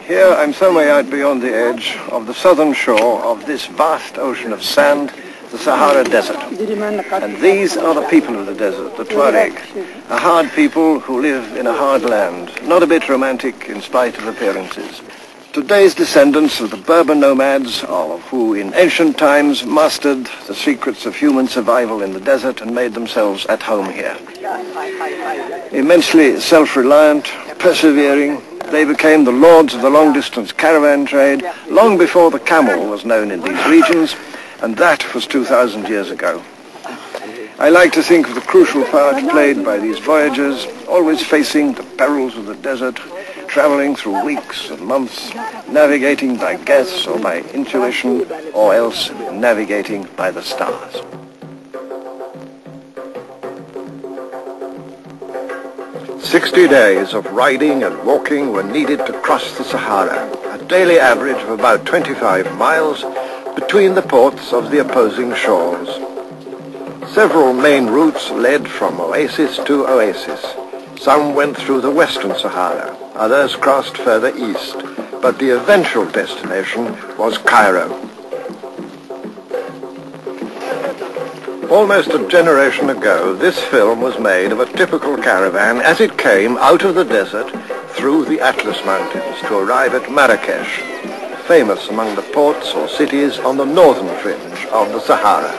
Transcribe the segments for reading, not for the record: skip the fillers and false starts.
Here I'm some way out beyond the edge of the southern shore of this vast ocean of sand, the Sahara Desert. And these are the people of the desert, the Tuareg, a hard people who live in a hard land, not a bit romantic in spite of appearances. Today's descendants of the Berber nomads, who in ancient times mastered the secrets of human survival in the desert and made themselves at home here. Immensely self-reliant, persevering, they became the lords of the long-distance caravan trade long before the camel was known in these regions, and that was 2,000 years ago. I like to think of the crucial part played by these voyagers, always facing the perils of the desert, traveling through weeks and months, navigating by guess or by intuition, or else navigating by the stars. "60 days of riding and walking were needed to cross the Sahara, a daily average of about 25 miles between the ports of the opposing shores. Several main routes led from oasis to oasis. Some went through the western Sahara, others crossed further east, but the eventual destination was Cairo. Almost a generation ago, this film was made of a typical caravan as it came out of the desert through the Atlas Mountains to arrive at Marrakesh, famous among the ports or cities on the northern fringe of the Sahara.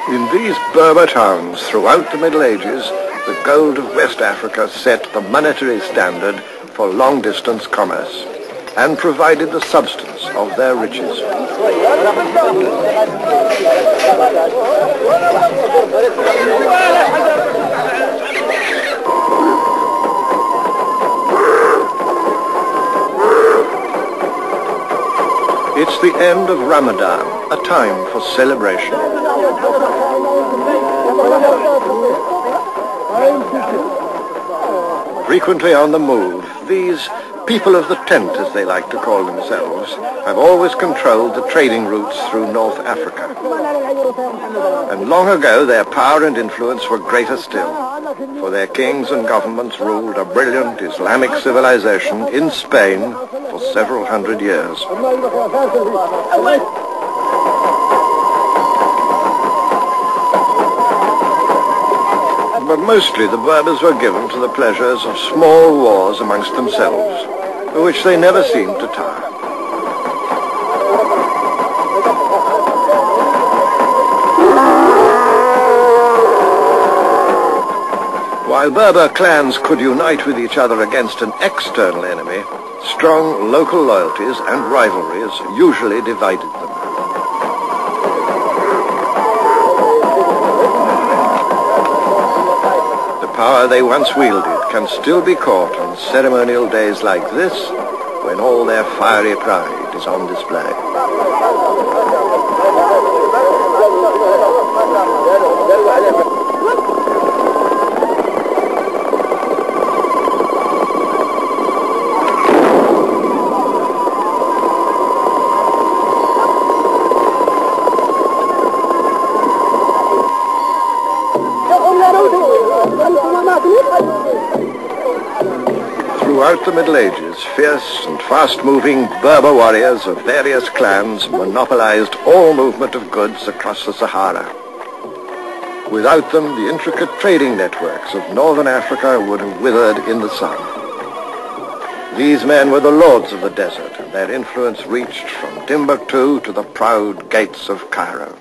In these Berber towns throughout the Middle Ages, the gold of West Africa set the monetary standard for long-distance commerce and provided the substance of their riches. It's the end of Ramadan, a time for celebration. Frequently on the move, these people of the tent, as they like to call themselves, have always controlled the trading routes through North Africa. And long ago their power and influence were greater still, for their kings and governments ruled a brilliant Islamic civilization in Spain for several hundred years. But mostly the Berbers were given to the pleasures of small wars amongst themselves, for which they never seemed to tire. While Berber clans could unite with each other against an external enemy, strong local loyalties and rivalries usually divided them. The power they once wielded can still be caught on ceremonial days like this, when all their fiery pride is on display. Throughout the Middle Ages, fierce and fast-moving Berber warriors of various clans monopolized all movement of goods across the Sahara. Without them, the intricate trading networks of northern Africa would have withered in the sun. These men were the lords of the desert, and their influence reached from Timbuktu to the proud gates of Cairo.